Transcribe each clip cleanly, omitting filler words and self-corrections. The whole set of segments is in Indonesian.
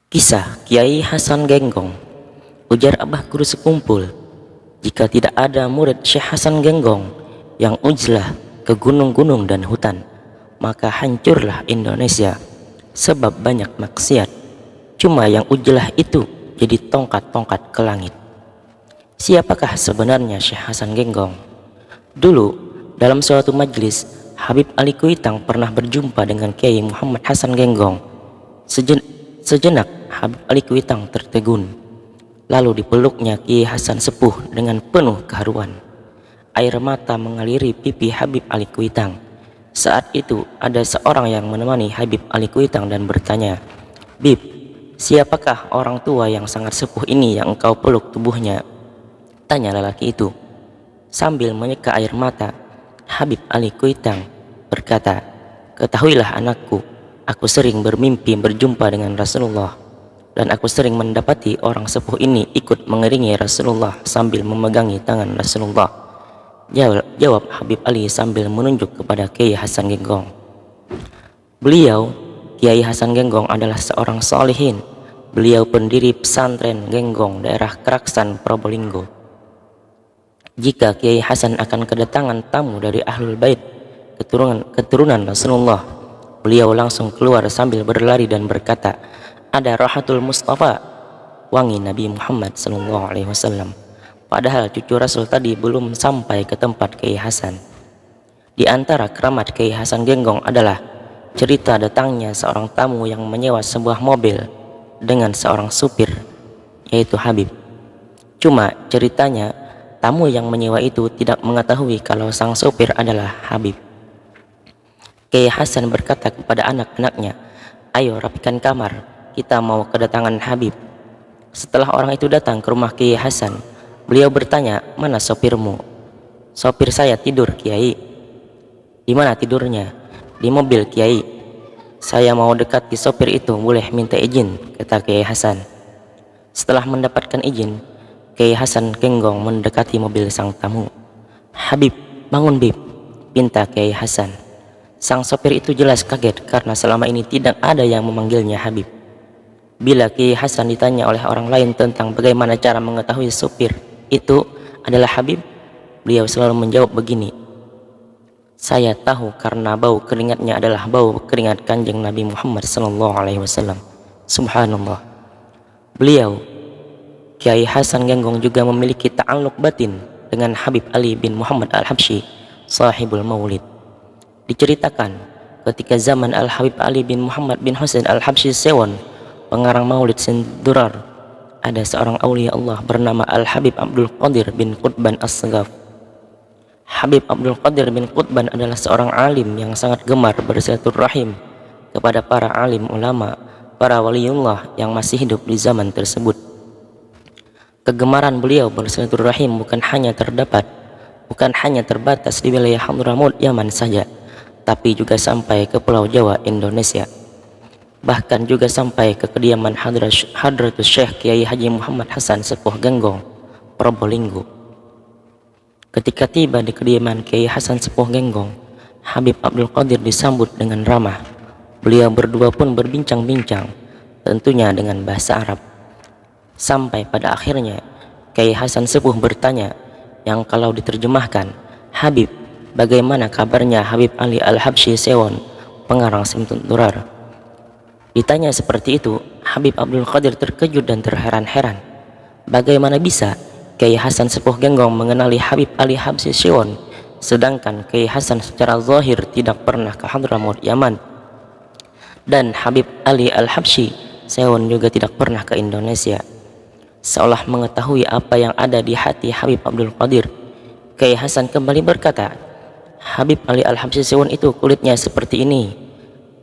Kisah Kiai Hasan Genggong. Ujar Abah Guru sekumpul, jika tidak ada murid Syekh Hasan Genggong yang ujlah ke gunung-gunung dan hutan, maka hancurlah Indonesia, sebab banyak maksiat. Cuma yang ujlah itu jadi tongkat-tongkat ke langit. Siapakah sebenarnya Syekh Hasan Genggong? Dulu, dalam suatu majlis, Habib Ali Kuitang pernah berjumpa dengan Kiai Muhammad Hasan Genggong. Sejenak Habib Ali Kuitang tertegun, lalu dipeluknya Kiai Hasan Sepuh dengan penuh keharuan. Air mata mengaliri pipi Habib Ali Kuitang. Saat itu ada seorang yang menemani Habib Ali Kuitang dan bertanya, "Bib, siapakah orang tua yang sangat sepuh ini yang engkau peluk tubuhnya?" tanya lelaki itu. Sambil menyeka air mata, Habib Ali Kuitang berkata, "Ketahuilah anakku, aku sering bermimpi berjumpa dengan Rasulullah, dan aku sering mendapati orang sepuh ini ikut mengiringi Rasulullah sambil memegangi tangan Rasulullah." Jawab Habib Ali sambil menunjuk kepada Kiai Hasan Genggong. Beliau, Kiai Hasan Genggong, adalah seorang solihin. Beliau pendiri pesantren Genggong daerah Keraksan, Probolinggo. Jika Kiai Hasan akan kedatangan tamu dari Ahlul Bait, keturunan Rasulullah, beliau langsung keluar sambil berlari dan berkata, "Ada Rahatul Mustafa, wangi Nabi Muhammad SAW." Padahal cucu Rasul tadi belum sampai ke tempat Kiai Hasan. Di antara keramat Kiai Hasan Genggong adalah cerita datangnya seorang tamu yang menyewa sebuah mobil dengan seorang supir, yaitu Habib. Cuma ceritanya, tamu yang menyewa itu tidak mengetahui kalau sang supir adalah Habib. Kiai Hasan berkata kepada anak-anaknya, "Ayo rapikan kamar, kita mau kedatangan Habib." Setelah orang itu datang ke rumah Kiai Hasan, beliau bertanya, "Mana sopirmu?" "Sopir saya tidur, Kiai." "Di mana tidurnya?" "Di mobil, Kiai." "Saya mau dekati sopir itu, boleh minta izin?" kata Kiai Hasan. Setelah mendapatkan izin, Kiai Hasan Genggong mendekati mobil sang tamu. "Habib, bangun Bib," pinta Kiai Hasan. Sang sopir itu jelas kaget karena selama ini tidak ada yang memanggilnya Habib. Bila Kiai Hasan ditanya oleh orang lain tentang bagaimana cara mengetahui sopir itu adalah Habib, beliau selalu menjawab begini, "Saya tahu karena bau keringatnya adalah bau keringat Kanjeng Nabi Muhammad SAW." Subhanallah. Beliau, Kiai Hasan Genggong, juga memiliki ta'alluq batin dengan Habib Ali bin Muhammad Al-Habsyi, sahibul maulid. Diceritakan ketika zaman Al-Habib Ali bin Muhammad bin Husain Al-Habsyi Sewon, pengarang maulid Sindurar, ada seorang aulia Allah bernama Al-Habib Abdul Qadir bin Qutban As-Sagaf. Habib Abdul Qadir bin Qutban adalah seorang alim yang sangat gemar bersilaturahim kepada para alim ulama, para waliullah yang masih hidup di zaman tersebut. Kegemaran beliau bersilaturahim bukan hanya terbatas di wilayah Hadramaut, Yaman saja, tapi juga sampai ke Pulau Jawa, Indonesia. Bahkan juga sampai ke kediaman Hadratus Syekh Kiai Haji Muhammad Hasan Sepuh Genggong, Probolinggo. Ketika tiba di kediaman Kiai Hasan Sepuh Genggong, Habib Abdul Qadir disambut dengan ramah. Beliau berdua pun berbincang-bincang, tentunya dengan bahasa Arab. Sampai pada akhirnya Kiai Hasan Sepuh bertanya, yang kalau diterjemahkan, "Habib, bagaimana kabarnya Habib Ali Al-Habsyi Sewon, pengarang Simtun Durar?" Ditanya seperti itu, Habib Abdul Qadir terkejut dan terheran-heran. Bagaimana bisa Kiai Hasan Sepuh Genggong mengenali Habib Ali Habsyi Sewon, sedangkan Kiai Hasan secara zahir tidak pernah ke Hadramaut, Yaman, dan Habib Ali Al-Habsyi Sewon juga tidak pernah ke Indonesia. Seolah mengetahui apa yang ada di hati Habib Abdul Qadir, Kiai Hasan kembali berkata, "Habib Ali Al-Habsyi Sewon itu kulitnya seperti ini,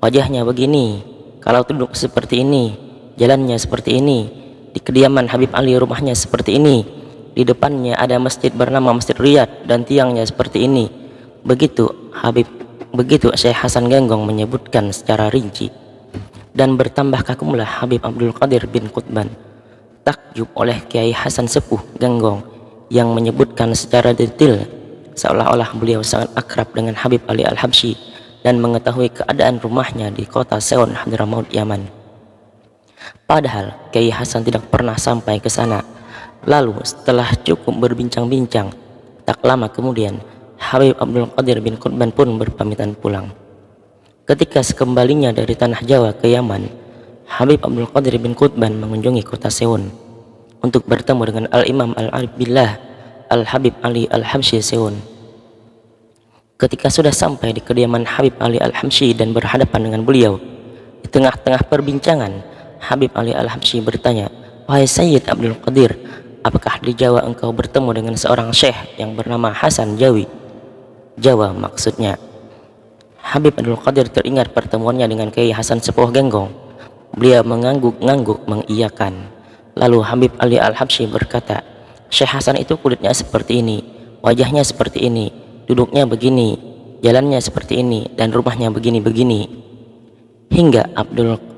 wajahnya begini, kalau duduk seperti ini, jalannya seperti ini, di kediaman Habib Ali rumahnya seperti ini, di depannya ada masjid bernama Masjid Riyad dan tiangnya seperti ini." Begitu Syekh Hasan Genggong menyebutkan secara rinci. Dan bertambah kagumlah Habib Abdul Qadir bin Qutban. Takjub oleh Kiai Hasan Sepuh Genggong yang menyebutkan secara detail, seolah-olah beliau sangat akrab dengan Habib Ali Al-Habsyi dan mengetahui keadaan rumahnya di kota Sewon, Hadramaut, Yaman. Padahal Kiai Hasan tidak pernah sampai ke sana. Lalu setelah cukup berbincang-bincang, tak lama kemudian Habib Abdul Qadir bin Qutban pun berpamitan pulang. Ketika sekembalinya dari tanah Jawa ke Yaman, Habib Abdul Qadir bin Qutban mengunjungi kota Seun untuk bertemu dengan Al-Imam Al-Arif Billah Al-Habib Ali Al-Habsyi Seun. Ketika sudah sampai di kediaman Habib Ali Al-Habsyi dan berhadapan dengan beliau, di tengah-tengah perbincangan, Habib Ali Al-Habsyi bertanya, "Wahai Sayyid Abdul Qadir, apakah di Jawa engkau bertemu dengan seorang syekh yang bernama Hasan Jawi?" Jawa maksudnya. Habib Abdul Qadir teringat pertemuannya dengan Kiai Hasan Sepuh Genggong. Beliau mengangguk-ngangguk mengiyakan. Lalu Habib Ali Al-Habsyi berkata, "Syekh Hasan itu kulitnya seperti ini, wajahnya seperti ini, duduknya begini, jalannya seperti ini, dan rumahnya begini-begini." Hingga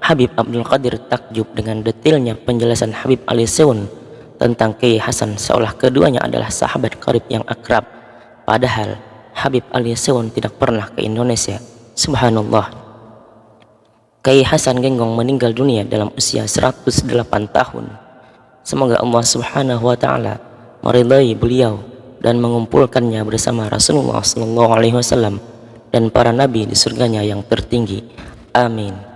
Habib Abdul Qadir takjub dengan detailnya penjelasan Habib Ali Seun tentang Kiai Hasan, seolah keduanya adalah sahabat karib yang akrab. Padahal Habib Ali Seun tidak pernah ke Indonesia. Subhanallah. Kiai Hasan Genggong meninggal dunia dalam usia 108 tahun. Semoga Allah Subhanahu wa taala meridai beliau dan mengumpulkannya bersama Rasulullah sallallahu alaihi wasallam dan para nabi di surganya yang tertinggi. Amin.